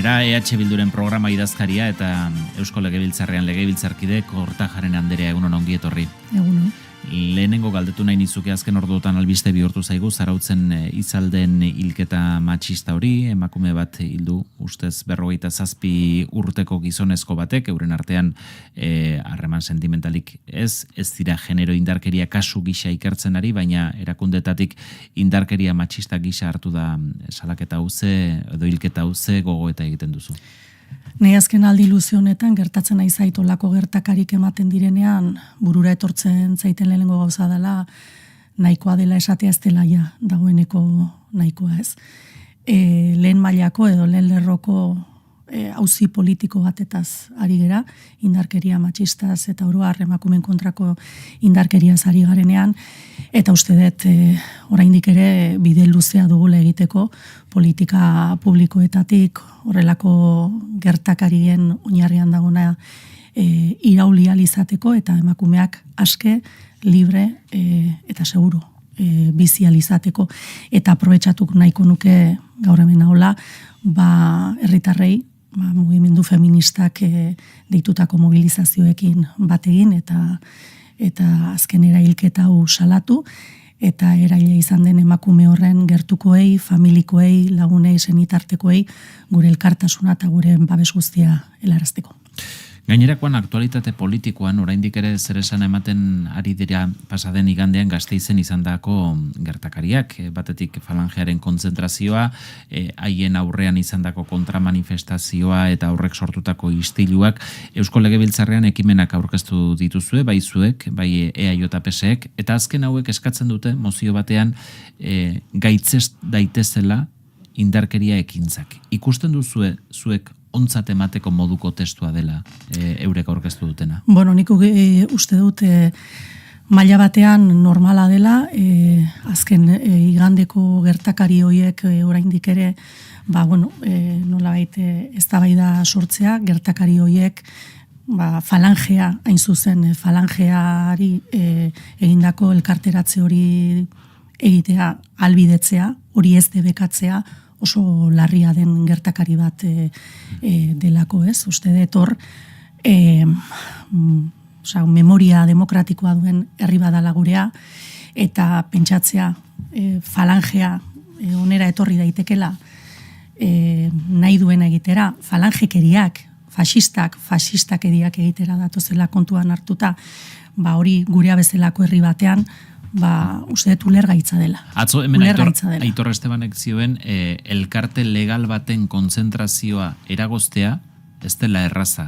gera, EH Bilduren programa idazkaria eta Eusko Legebiltzarrean legebiltzarkide Kortajarena Anderea, egunon ongi etorri. Egunon. Lehenengo galdetu nahi nizuke azken orduotan albiste bihurtu zaigu, Zarautzen Izalden hilketa matxista hori, emakume bat hildu, ustez 57 urteko gizonezko batek, euren artean harreman sentimentalik ez dira genero indarkeria kasu gisa ikertzen ari, baina erakundetatik indarkeria matxista gisa hartu da salaketa huze, edo hilketa huze gogoeta egiten duzu. Nei azken aldi iluzio honetan gertatzen nahi zait olako gertakarik ematen direnean, burura etortzen zaiten lehenengo gauza dela, nahikoa dela esatea ez dela ja, dagoeneko nahikoa ez. Lehen mailako edo lehen lerroko auzi politiko batetaz ari gera, indarkeria matxistaz eta oro har emakumeen kontrako indarkeriaz ari garenean, eta uste dut oraindik ere bide luzea dugula egiteko politika publikoetatik horrelako gertakarien oinarrian dagona irauli ahal izateko eta emakumeak aske, libre eta seguru bizi ahal izateko. Eta aprobetxatu nahiko nuke gaur hemen hola, herritarrei mugimendu feministak deitutako mobilizazioekin bat egin eta azkenera hilketa hau salatu eta eraila izan den emakume horren gertukoei, familikoei, lagunei, senitartekoei gure elkartasuna eta gure babes guztia helarazteko. Gainerakoan aktualitate politikoan oraindik ere zer esan ematen ari dira pasaden igandean Gasteizen izandako gertakariak, batetik falangearen kontzentrazioa, haien aurrean izandako kontramanifestazioa eta horrek sortutako istiluak, Eusko Legebiltzarrean ekimenak aurkeztu dituzue, bai zuek, bai EAJ-PSek, eta azken hauek eskatzen dute mozio batean gaitzez daitezela indarkeria ekintzak. Ikusten duzue zuek ontzat emateko moduko testua dela eurek aurkeztu dutena? Bueno, nik uste dut maila batean normala dela, azken igandeko gertakari horiek oraindik ere, nolabait eztabaida sortzea, gertakari horiek falangea, hain zuzen, falangeari egindako elkarteratze hori egitea, albidetzea, hori ez debekatzea, oso larria den gertakari bat delako, ez? Uste dut hor, memoria demokratikoa duen herri badala gurea, eta pentsatzea falangea onera etorri daitekela nahi duena egitera, falangekeriak, fasistakeriak egitera datozela kontuan hartuta, hori gurea bezalako herri batean, uste dut ulergaitza dela. Atzo, hemen Aitor Estebanek zioen, elkarte legal baten kontzentrazioa eragoztea, ez dela erraza.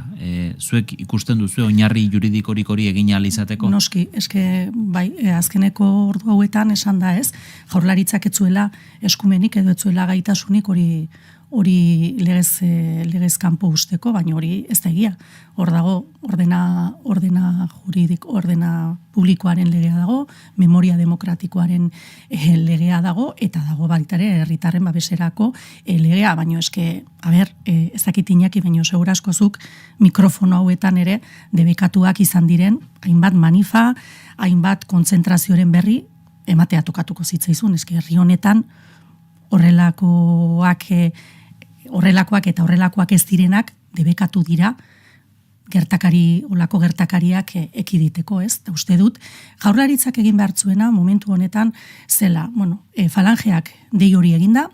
Zuek ikusten duzu oinarri juridikorik hori egin ahal izateko? Noski, azkeneko ordu hauetan esan da ez, Jaurlaritzak ez zuela eskumenik edo ez zuela gaitasunik hori legez kanpo usteko, baina hori ez da egia. Hor dago, ordena publikoaren legea dago, memoria demokratikoaren legea dago, eta dago baitare herritarren babeserako legea, baina eske, ez dakit Iñaki, baina segurazkozuk mikrofono hauetan ere debekatuak izan diren, hainbat manifa, hainbat kontzentrazioaren berri, ematea tokatuko zitzaizun, eske herri honetan horrelakoak eta horrelakoak ez direnak debekatu dira olako gertakariak ekiditeko, ez? Eta uste dut, Jaurlaritzak egin behar zuena momentu honetan zela, falangeak dei hori eginda,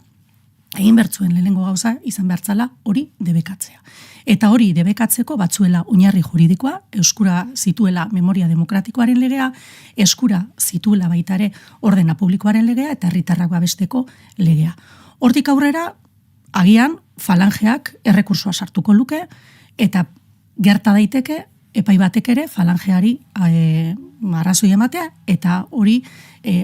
egin behar zuen lehenengo gauza izan behar zela hori debekatzea. Eta hori debekatzeko batzuela oinarri juridikoa, eskura zituela memoria demokratikoaren legea, eskura zituela baitare ordena publikoaren legea eta herritarrak babesteko legea. Hortik aurrera, agian falangeak errekursoa sartuko luke eta gerta daiteke epai batek ere falangeari arrazoi ematea eta hori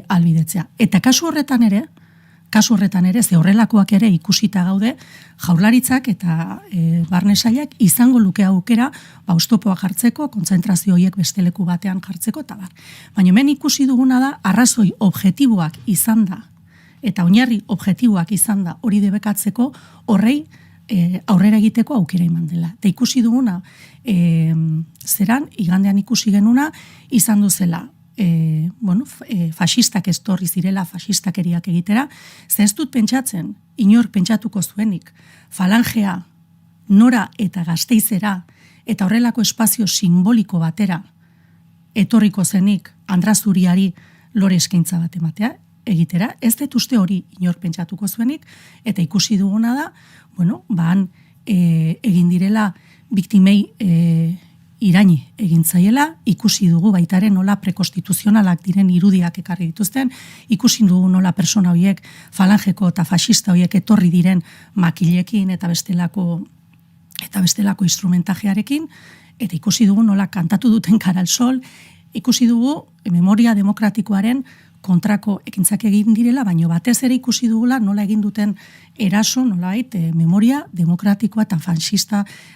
albidetzea. Eta kasu horretan ere, ze horrelakoak ere ikusita gaude, Jaurlaritzak eta barne sailak izango luke aukera oztopoak jartzeko, kontzentrazio horiek beste leku batean jartzeko eta bar. Baina hemen ikusi duguna da, arrazoi objektiboak izan da, eta oinarri objektiboak izan da hori debekatzeko, horrei aurrera egiteko aukera eman dela. Eta ikusi duguna, igandean ikusi genuna, izan duzela, fasistak estorri zirela, fasistakeriak egitera, ze ez dut pentsatzen, inork pentsatuko zuenik, falangea nora eta Gasteizera, eta horrelako espazio simboliko batera, etorriko zenik Andrazuriari lore eskaintza bat ematea, egitera, ez dut uste hori inork pentsatuko zuenik, eta ikusi duguna da, egin direla biktimei iraini egin zaiela, ikusi dugu baitaren nola prekonstituzionalak diren irudiak ekarri dituzten, ikusi dugu nola persona horiek, falangeko eta fascista horiek etorri diren makilekin eta bestelako instrumentajearekin, eta ikusi dugu nola kantatu duten Cara al Sol, ikusi dugu memoria demokratikoaren kontrako ekintzak egin direla, baino batez ere ikusi dugula nola egin duten eraso, nolabait, memoria demokratikoa eta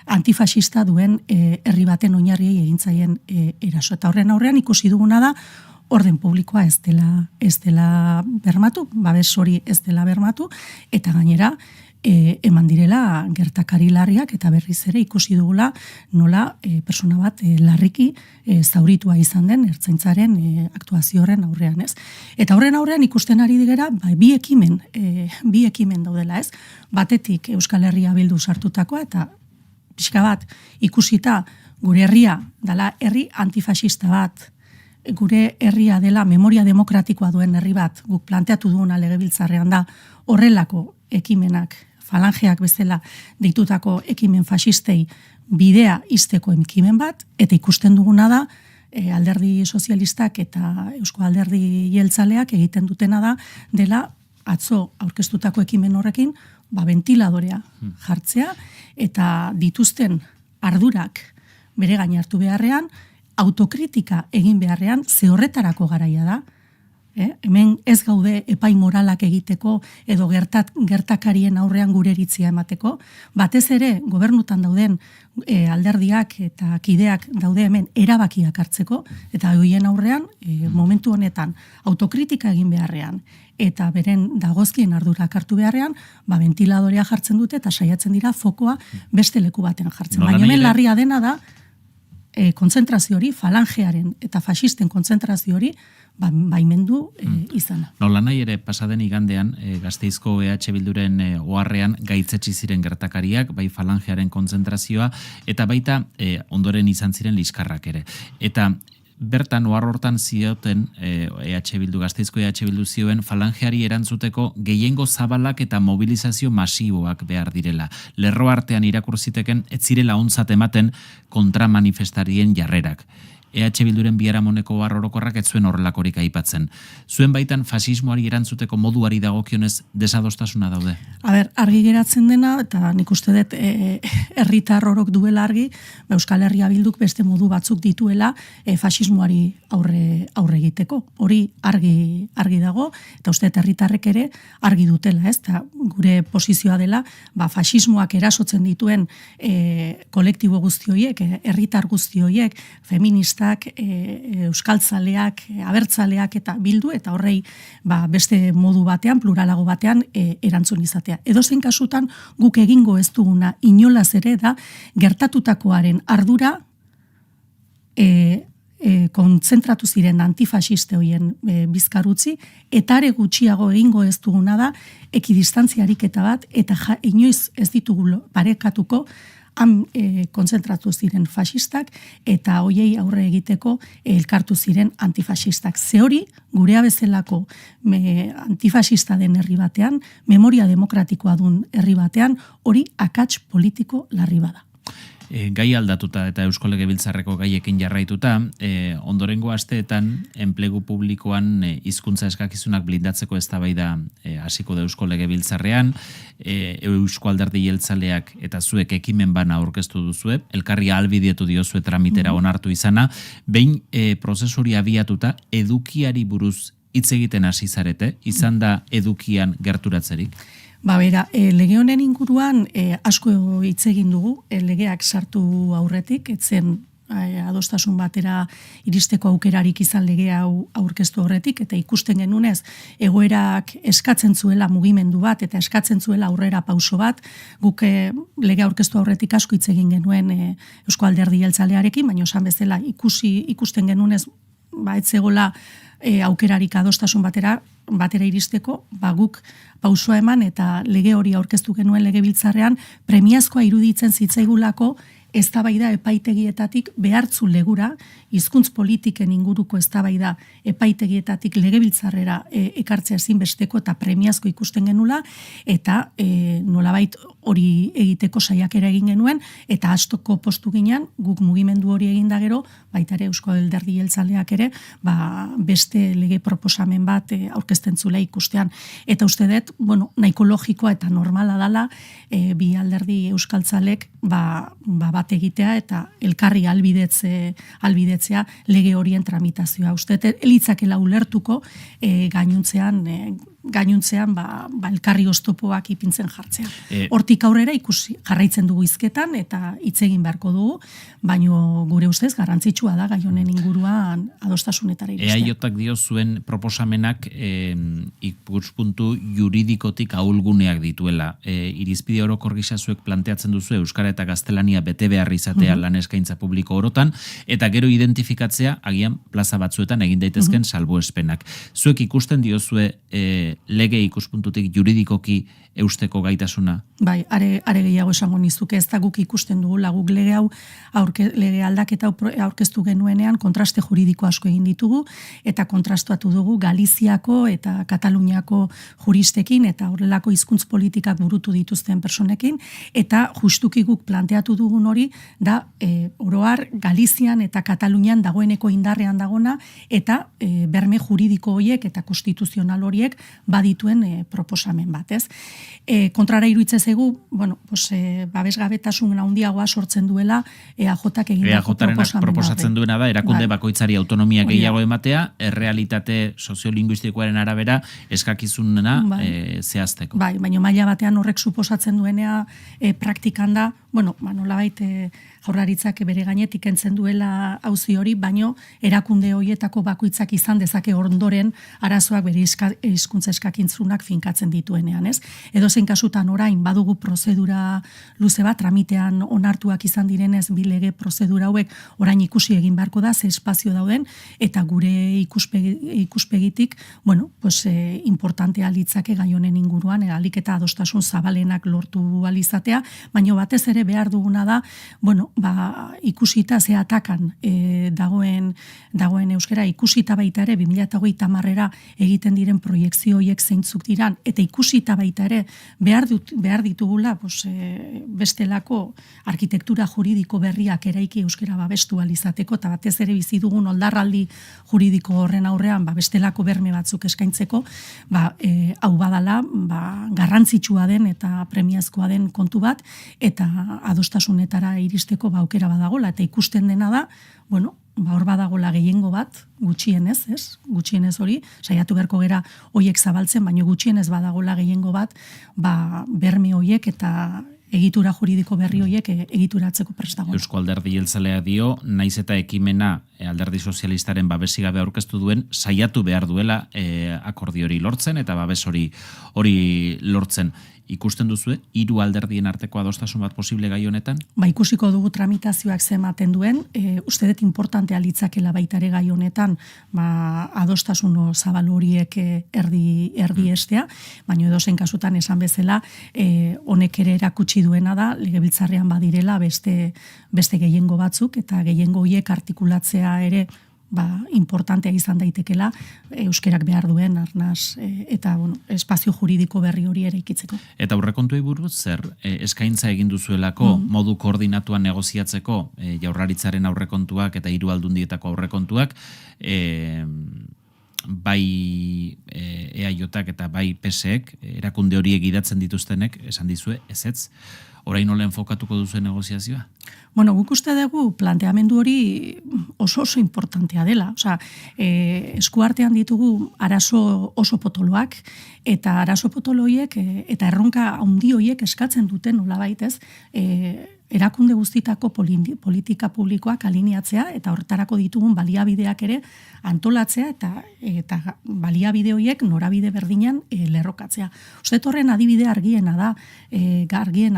antifascista duen herri baten oinarriei egin zaien eraso. Eta horren aurrean ikusi duguna da orden publikoa ez dela bermatu, babes hori ez dela bermatu, eta gainera eman direla gertakari larriak, eta berriz ere ikusi dugula nola persona bat larriki zauritua izan den ertzaintzaren aktuazio horren aurrean, ez? Eta horren aurrean ikusten ari digera bi ekimen daudela, ez? Batetik Euskal Herria Bildu sartutakoa, eta pixka bat ikusita gure herria dela herri antifascista bat, gure herria dela memoria demokratikoa duen herri bat, guk planteatu duguna legebiltzarrean da horrelako ekimenak, falangeak bezala deitutako ekimen fascistei bidea izteko ekimen bat, eta ikusten duguna da alderdi sozialistak eta Eusko Alderdi Jeltzaleak egiten dutena da dela atzo aurkeztutako ekimen horrekin ventiladorea jartzea, eta dituzten ardurak bere gain hartu beharrean, autokritika egin beharrean, ze horretarako garaia da. Hemen ez gaude epai moralak egiteko edo gertakarien aurrean gure iritzia emateko. Batez ere, gobernutan dauden alderdiak eta kideak daude hemen erabakiak hartzeko, eta horien aurrean, momentu honetan, autokritika egin beharrean, eta beren dagozkien ardurak hartu beharrean, ventiladorea jartzen dute eta saiatzen dira fokoa beste leku baten jartzen. Baina hemen larria dena da, kontzentrazio hori, falangearen eta fascisten kontzentrazio hori, baimendu izana. Nola nahi ere pasaden igandean, Gasteizko EH Bilduren oharrean gaitzetsi ziren gertakariak, bai falangearen kontzentrazioa, eta baita ondoren izan ziren liskarrak ere. Eta bertan ohar hortan zioten EH Bildu, Gasteizko EH Bildu zioen falangeari erantzuteko gehiengo zabalak eta mobilizazio masiboak behar direla. Lerro artean irakur ziteken ez zirela ontzat ematen kontramanifestarien jarrerak. EH Bilduren biharamoneko orokorrak ez zuen horrelakorik aipatzen. Zuen baitan fasismoari erantzuteko moduari dagokionez desadostasuna daude? Argi geratzen dena, eta nik uste dut herritar orok duela argi, Euskal Herria Bilduk beste modu batzuk dituela fasismoari aurre egiteko. Hori argi dago, eta uste dut herritarrek ere argi dutela, ez? Eta gure posizioa dela, fasismoak erasotzen dituen kolektibo guzti horiek, herritar guzti horiek, feministak, euskaltzaleak, abertzaleak eta bildu, eta horrei beste modu batean, pluralago batean erantzun izatea. Edozein kasutan guk egingo ez duguna inolaz ere da gertatutakoaren ardura kontzentratu ziren antifasiste hoien bizkarutzi, eta are gutxiago egingo ez duguna da ekidistantzi ariketa bat, eta inoiz ez ditugu parekatuko han kontzentratu ziren fasistak eta hoiei aurre egiteko elkartu ziren antifasistak. Ze hori, gurea bezalako antifasista den herri batean, memoria demokratikoa duen herri batean, hori akats politiko larri bada. Gai aldatuta eta Eusko Legebiltzarreko gaiekin jarraituta, ondorengo asteetan enplegu publikoan hizkuntza eskakizunak blindatzeko eztabaida hasiko da Eusko Legebiltzarrean, Eusko Alderdi Jeltzaleak eta zuek ekimen bana aurkeztu duzue, elkarri ahalbidetu diozue tramitera onartu izana, behin prozesori abiatuta edukiari buruz hitz egiten hasi zarete, izan da edukian gerturatzerik? Lege honen inguruan asko hitz egin dugu, legeak sartu aurretik, etzen adostasun batera iristeko aukerarik izan lege hau aurkeztu aurretik, eta ikusten genunez egoerak eskatzen zuela mugimendu bat, eta eskatzen zuela aurrera pauso bat, guk lege aurkeztu aurretik asko hitz egin genuen Eusko Alderdi Jeltzalearekin, baina esan bezala ikusten genunez ez zegoela aukerarik adostasun batera iristeko, guk pausua eman eta lege hori aurkeztu genuen legebiltzarrean premiazkoa iruditzen zitzaigulako eztabaida epaitegietatik behartzu legura, hizkuntz politiken inguruko eztabaida epaitegietatik legebiltzarrera ekartzea ezinbesteko eta premiazko ikusten genula, eta nolabait hori egiteko saiakera egin genuen, eta astoko postu ginen, guk mugimendu hori egin da gero, baita ere Eusko Alderdi Jeltzaleak ere, beste lege proposamen bat aurkezten zula ikustean. Eta uste dut, nahiko logikoa eta normala dala, bi alderdi euskaltzalek bat egitea eta elkarri albidetzea lege horien tramitazioa. Uste dut, elitzakela ulertuko gainuntzean elkarri oztopoak ipintzen jartzea. Hortik aurrera ikusi jarraitzen dugu hizketan eta hitz egin beharko dugu, baino gure ustez garrantzitsua da gai honen inguruan adostasunetara iristea. EAJak dio zuen proposamenak ikuspuntu juridikotik ahulguneak dituela. Irizpide orokor gisa zuek planteatzen duzu euskara eta gaztelania bete behar izatea lan eskaintza publiko orotan, eta gero identifikatzea agian plaza batzuetan egin daitezken salbuespenak. Zuek ikusten diozue lege ikuspuntutik juridikoki eusteko gaitasuna? Bai, are gehiago esango nizuke, ez da guk ikusten dugula, guk lege hau lege aldaketa aurkeztu genuenean kontraste juridiko asko egin ditugu eta kontrastuatu dugu Galiziako eta Kataluniako juristekin eta horrelako hizkuntz politikak burutu dituzten personekin, eta justuki guk planteatu dugun hori da oroar Galizian eta Katalunian dagoeneko indarrean dagona eta berme juridiko horiek eta konstituzional horiek badituen proposamen bat, ez? Kontrara iruditzen zaigu, babesgabetasun handiagoa sortzen duela EAJak egindako proposamen. Proposatzen duena da erakunde bakoitzari autonomia gehiago ematea, errealitate soziolinguistikoaren arabera eskakizunena zehazteko. Bai, baina maila batean horrek suposatzen duenea praktikan da, nolabait Jaurlaritzak bere gainetik kentzen duela auzi hori, baino erakunde horietako bakoitzak izan dezake ondoren arazoak bere hizkuntza eskakintzunak finkatzen dituenean, ez? Edozein kasutan orain badugu prozedura luze bat, tramitean onartuak izan direnez bi lege prozedura hauek orain ikusi egin beharko da, ze espazio dauden, eta gure ikuspegitik, importantea litzake gai honen inguruan, ahalik eta adostasun zabalenak lortu alizatea, baino batez ere behar duguna da, ikusita ze atakan dagoen euskera, ikusita baita ere 2030era egiten diren proiektzio horiek zeintzuk diran, eta ikusita baita ere behar ditugula bestelako arkitektura juridiko berriak eraiki euskera babestu alizateko, eta batez ere bizi dugun oldarraldi juridiko horren aurrean bestelako berme batzuk eskaintzeko, hau badala garrantzitsua den eta premiazkoa den kontu bat, eta adostasunetara iristeko aukera badagola, eta ikusten dena da, hor badagola gehiengo bat, gutxienez, ez? Gutxienez hori, saiatu beharko gera hoiek zabaltzen, baino gutxienez badagola gehiengo bat, berme hoiek eta egitura juridiko berri hoiek egituratzeko prest dago. Eusko Alderdi Jeltzalea dio, naiz eta ekimena Alderdi Sozialistaren babesi gabe aurkeztu duen, saiatu behar duela akordio hori lortzen eta babes hori lortzen. Ikusten duzue, hiru alderdien arteko adostasun bat posible gai honetan? Ikusiko dugu tramitazioak ematen duen, uste dut importantea litzakela baita ere gai honetan, adostasun zabal horiek erdi estea, baina edozein kasutan esan bezala, honek ere erakutsi duena da, legebiltzarrean badirela beste gehiengo batzuk, eta gehiengo horiek artikulatzea ere importantea izan daitekela euskerak behar duen arnaz eta espazio juridiko berri hori ere ikitzeko. Eta aurrekontuei buruz zer eskaintza egin duzuelako modu koordinatuan negoziatzeko Jaurlaritzaren aurrekontuak eta hiru aldundietako aurrekontuak bai EAJak eta bai PSek erakunde horiek gidatzen dituztenek esan dizue ezetz. Orain nola enfokatuko duzu negoziazioa? Guk uste dugu planteamendu hori oso importantea dela. Eskuartean ditugu arazo oso potoloak, eta arazo potoloiek eta erronka handi horiek eskatzen duten nolabait ez, erakunde guztitako politika publikoak alineatzea eta horretarako ditugun baliabideak ere antolatzea eta baliabide horiek norabide berdinean lerrokatzea. Uste horren adibide argiena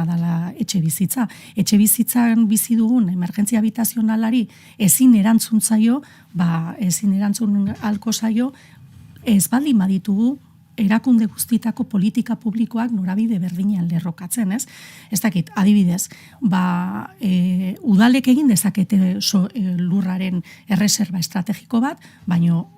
dela etxe bizitza. Etxe bizitzan bizi dugun emergentzia habitazionalari ezin erantzun alko zaio ez baldin baditugu erakunde guztitako politika publikoak norabide berdinean lerrokatzen, ez? Ez dakit, adibidez, udalek egin dezakete lurraren erreserba estrategiko bat, baino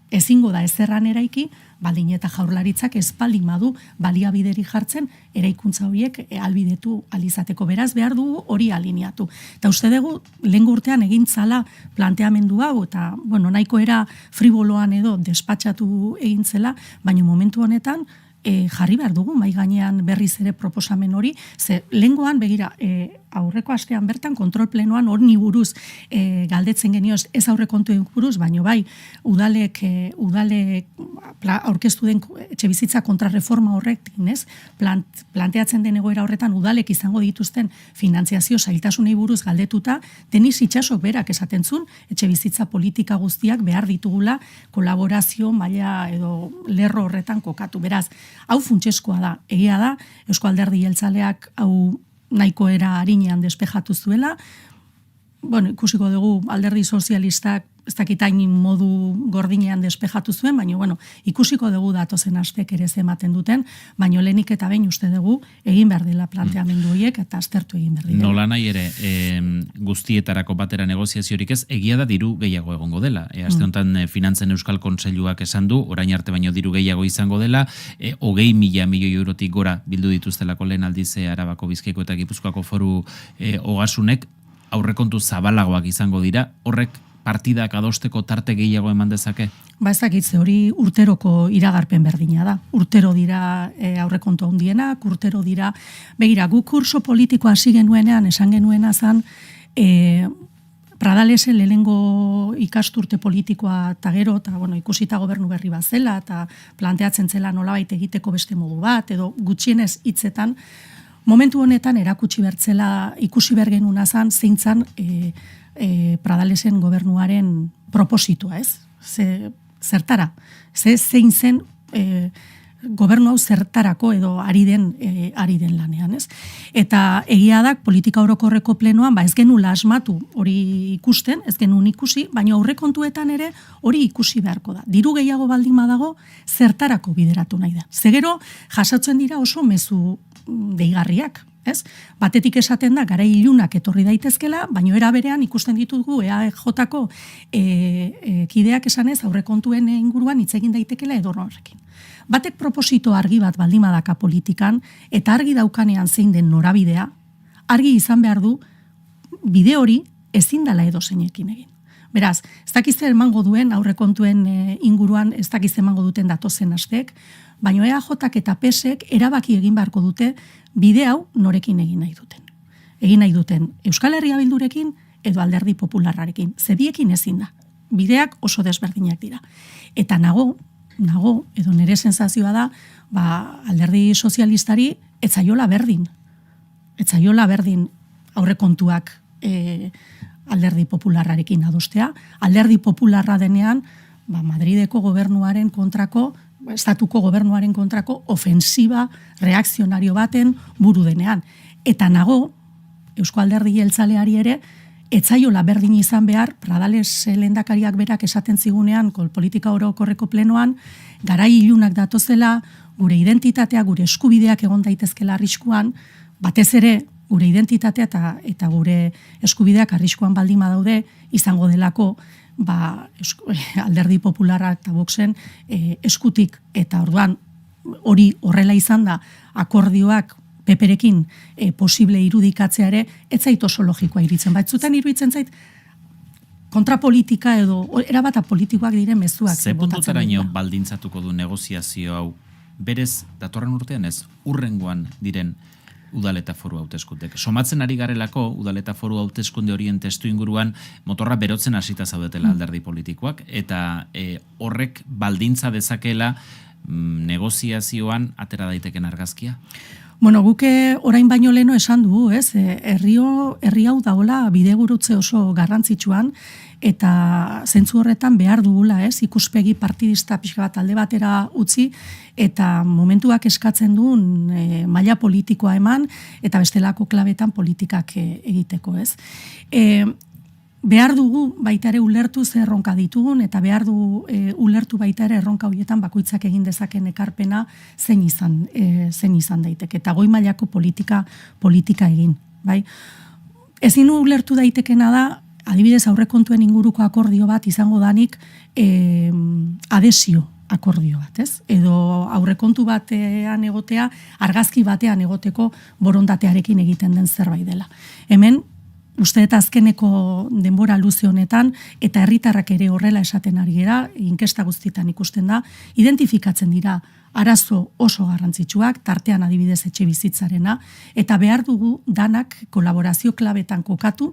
ezingo da ezerran eraiki, baldin eta Jaurlaritzak ez baldin badu baliabideri jartzen eraikuntza horiek albidetu alizateko. Beraz, behar dugu hori alineatu. Eta uste dugu, lehen urtean egin zala planteamendu hau, eta nahiko era friboloan edo despatxatu egin zela, baina momentu honetan jarri behar dugu mai gainean berriz ere proposamen hori, ze lehengoan, begira, aurreko astean bertan kontrol plenoan hori buruz galdetzen genioz, ez aurrekontuen buruz, baino bai, udalek aurkeztu den etxebizitza kontrarreforma horrek, planteatzen den egoera horretan udalek izango dituzten finantziazio zailtasunei buruz galdetuta, Denis Itxasok berak esaten zuen, etxebizitza politika guztiak behar ditugula kolaborazio maila edo lerro horretan kokatu. Beraz, hau funtsezkoa da, egia da, Eusko Alderdi Jeltzaleak hau nahiko era harinean despejatu zuela, ikusiko dugu Alderdi Sozialistak ez dakitain modu gordinean despejatu zuen, baina ikusiko dugu datozen astek ere ematen duten, baina lehenik eta behin uste dugu egin behar dela planteamendu horiek eta aztertu egin behar dela. Nola nahi ere, guztietarako batera negoziaziorik ez, egia da diru gehiago egongo dela. Aste honetan Finantzen Euskal Kontseiluak esan du, orain arte baino diru gehiago izango dela, 20.000 milioi eurotik gora bildu dituztelako lehen aldiz Arabako, Bizkaiko eta Gipuzkoako foru ogasunek, aurrekontu zabalagoak izango dira, horrek partidak adosteko tarte gehiago eman dezake? Ez dakitze, hori urteroko iragarpen berdina da. Urtero dira aurrekontu handienak, urtero dira, begira, guk kurso politikoa hasi genuenean, esan genuena zan, Pradalesen lehenengo ikasturte politikoa eta gero, eta ikusita gobernu berri bat zela, eta planteatzen zela nolabait egiteko beste modu bat, edo gutxienez hitzetan, momentu honetan erakutsi bertzela ikusi bergenuna zan, zeintzan Pradalesen gobernuaren propositoa, ez? Zertara? Zein zen gobernu hau zertarako edo ari den lanean, ez? Eta egia da, politika orokorreko plenoan, ez genula asmatu hori ikusten, ez genuen ikusi, baina aurrekontuetan ere hori ikusi beharko da. Diru gehiago baldin badago, zertarako bideratu nahi da. Zegero, jasotzen dira oso mezu deigarriak, ez? Batetik esaten da, garai ilunak etorri daitezkela, baina era berean ikusten ditugu EAJ-ko kideak esanez aurrekontuen inguruan hitz egin daitekela edonorrekin. Batek proposito argi bat baldin badaka politikan, eta argi daukanean zein den norabidea, argi izan behar du, bide hori ezin dela edozeinekin egin. Beraz, ez dakiz emango duen aurrekontuen inguruan, ez dakiz emango duten datozen astek, baina EAJak eta PSek erabaki egin beharko dute bide hau norekin egin nahi duten. Egin nahi duten Euskal Herria Bildurekin edo Alderdi Popularrarekin. Zebiekin ezin da. Bideak oso desberdinak dira. Eta nago, edo nire sensazioa da, Alderdi Sozialistari etzaiola berdin aurrekontuak Alderdi Popularrarekin adostea. Alderdi Popularra denean, Madrideko gobernuaren kontrako, estatuko gobernuaren kontrako ofensiba reakzionario baten buru denean. Eta nago, Eusko Alderdi Jeltzaleari ere, etzaiola berdin izan behar, Pradales lehendakariak berak esaten zigunean, politika orokorreko plenoan, garai ilunak datozela, gure identitatea, gure eskubideak egon daitezkela arriskuan, batez ere, gure identitatea eta gure eskubideak arriskuan baldin badaude, izango delako, Alderdi Popularra eta Voxen eskutik, eta orduan hori horrela izan da akordioak peperekin posible irudikatzea ere, ez zait oso logikoa iritzen. Batzutan iruditzen zait kontrapolitika edo erabata politikoak diren mezuak. Ze puntutaraino baldintzatuko du negoziazio hau, berez datorren urtean ez, urrengoan diren udal eta foru hauteskundeak. Somatzen ari garelako udal eta foru hauteskunde horien testu inguruan motorra berotzen hasita zaudetela alderdi politikoak, eta horrek baldintza dezakela negoziazioan atera daiteken argazkia? Bueno, guke orain baino leno esan dugu, ez? Herri hau daola bidegurutze oso garrantzitsuan, eta zentzu horretan behar dugula, ez? Ikuspegi partidista pixka bat alde batera utzi, eta momentuak eskatzen duen maila politikoa eman, eta bestelako klabetan politikak egiteko, ez? Behar dugu baita ere ulertu ze erronka ditugun, eta behar dugu ulertu baita ere erronka horietan bakoitzak egin dezaken ekarpena zein izan daiteke, eta goi mailako politika egin, bai? Ezin ulertu daitekena da, adibidez aurrekontuen inguruko akordio bat izango danik adesio akordio bat, ez? Edo aurrekontu batean egotea, argazki batean egoteko borondatearekin egiten den zerbait dela. Hemen, uste eta azkeneko denbora luze honetan, eta herritarrak ere horrela esaten ari gera, inkesta guztietan ikusten da, identifikatzen dira arazo oso garrantzitsuak, tartean adibidez etxe bizitzarena, eta behar dugu danak kolaborazio klabetan kokatu,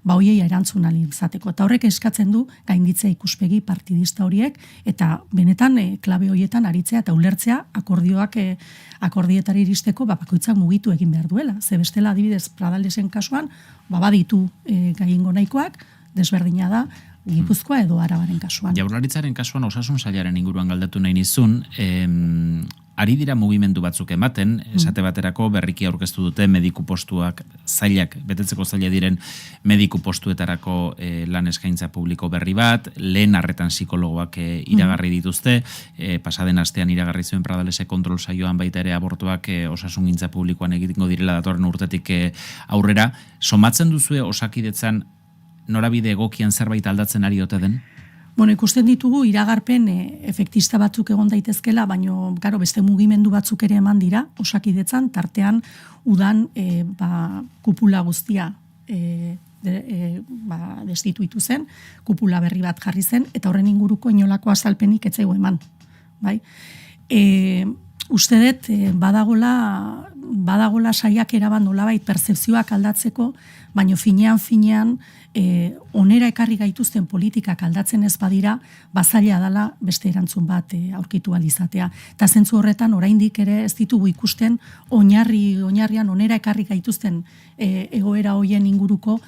hoiei erantzun ahal izateko. Eta horrek eskatzen du gainditzea ikuspegi partidista horiek, eta benetan klabe horietan aritzea eta ulertzea akordietari iristeko bakoitzak mugitu egin behar duela. Ze bestela adibidez Pradalesen kasuan, baditu gaingo nahikoak, desberdina da, Gipuzkoa edo Arabaren kasuan. Jaurlaritzaren kasuan osasun sailaren inguruan galdatu nahi nizun, ari dira mugimendu batzuk ematen, esate baterako berriki aurkeztu dute mediku postuak zailak, betetzeko zaila diren mediku postuetarako lan eskaintza publiko berri bat, lehen arretan psikologoak iragarri dituzte, pasaden astean iragarri zuen Pradalese kontrol saioan baita ere abortuak osasungintza publikoan egingo direla datorren urtetik aurrera. Somatzen duzue Osakidetzan norabide egokian zerbait aldatzen ari ote den? Bueno, ikusten ditugu iragarpen efektista batzuk egon daitezkela, baino beste mugimendu batzuk ere eman dira Osakidetzan, tartean udan kupula guztia destituitu zen, kupula berri bat jarri zen, eta horren inguruko inolako azalpenik ez zaigu eman. Bai? Uste dut badagola saiakera bat nolabait pertzepzioak aldatzeko, baino finean onera ekarri gaituzten politikak aldatzen ez badira, zaila dela beste erantzun bat aurkitu ahal izatea. Eta zentzu horretan oraindik ere ez ditugu ikusten oinarrian onera ekarri gaituzten egoera hoien inguruko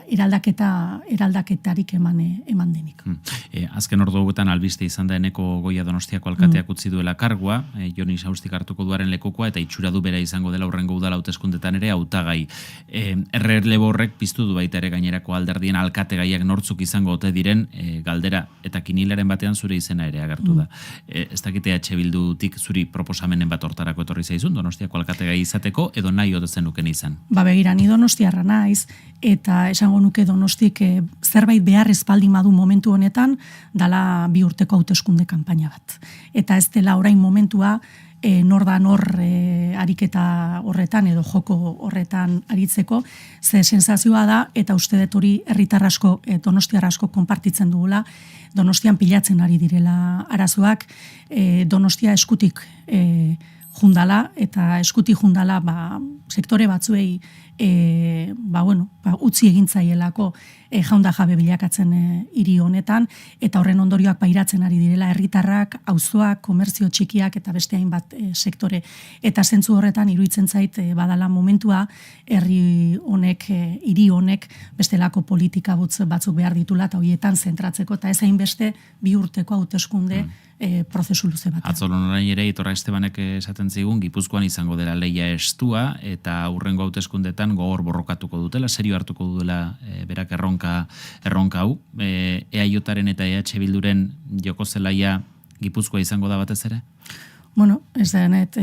eraldaketarik eman denik. Azken ordu hauetan albiste izan da Eneko Goia Donostiako alkateak utzi duela kargua, Joni Saustik hartuko duaren lekukoa, eta itxura du bera izango dela hurrengo udala hauteskundetan ere hautagai. Errelebo horrek piztu du baita ere gainerako alderdien alkategaiak nortzuk izango ote diren galdera eta kinilaren batean zure izena ere agertu da. Ez dakite EH Bildutik zuri proposamenen bat hortarako etorri zaizun Donostiako alkategai izateko edo nahi ote zenuken izan? Begira, ni donostiarra naiz, eta esango nuke Donostik zerbait behar espaldin badu momentu honetan, dala 2 urteko hauteskunde kanpaina bat. Eta ez dela orain momentua nor ariketa horretan edo joko horretan aritzeko, ze sensazioa da, eta uste dut hori herritar asko, donostiar asko konpartitzen dugula, Donostian pilatzen ari direla arazoak, Donostia eskutik jundala, eta eskutik jundala sektore batzuei utzi egintzaielako jaunda jabe bilakatzen hiri honetan, eta horren ondorioak pairatzen ari direla herritarrak, auzoak, komertzio txikiak eta beste hainbat sektore. Eta zentzu horretan iruditzen zait badala momentua herri honek, hiri honek bestelako politika batzuk behar ditula eta horietan zentratzeko, eta ez hainbeste 2 urteko hauteskunde prozesu luze bat. Atzolon orain ere Itorra Estebanek esaten zigun Gipuzkoan izango dela lehia estua, eta hurrengo hauteskundetan gogor borrokatuko dutela, serio hartuko duela berak erronka hau. EAJaren eta EH Bilduren joko zelaia Gipuzkoa izango da batez ere? Bueno, ez denet,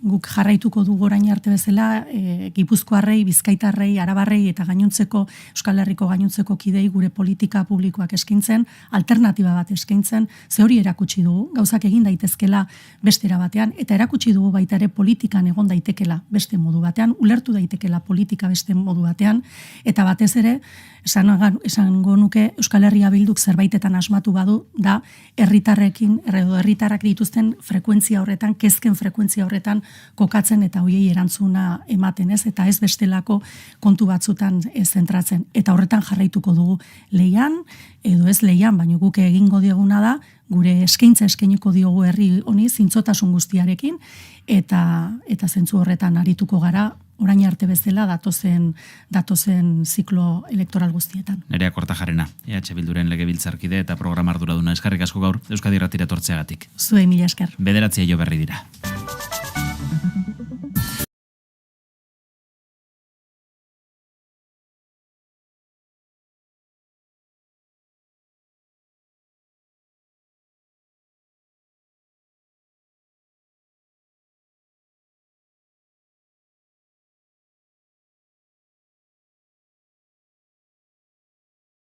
guk jarraituko dugu orain arte bezala, Gipuzkoarrei, Bizkaitarrei, Arabarrei eta gainontzeko, Euskal Herriko gainontzeko kidei gure politika publikoak eskaintzen, alternatiba bat eskaintzen, ze hori erakutsi dugu, gauzak egin daitezkela bestera batean, eta erakutsi dugu baita ere politikan egon daitekela beste modu batean, ulertu daitekela politika beste modu batean, eta batez ere, esango nuke Euskal Herria Bilduk zerbaitetan asmatu badu, da herritarrak dituzten frekuentzia horretan, kezken frekuentzia horretan kokatzen eta hoiei erantzuna ematen, ez? Eta ez bestelako kontu batzutan zentratzen. Eta horretan jarraituko dugu leian, edo ez leian, baina guk egingo dioguna da, gure eskaintza eskainiko diogu herri honi zintzotasun guztiarekin, eta zentzu horretan arituko gara, orain arte bezala datozen ziklo elektoral guztietan. Nerea Kortajarena, EH Bilduren legebiltzarkide eta programa arduraduna. Eskerrik asko gaur Euskadi Irratira etortzeagatik. Zuei mila esker. 9 jo berri dira.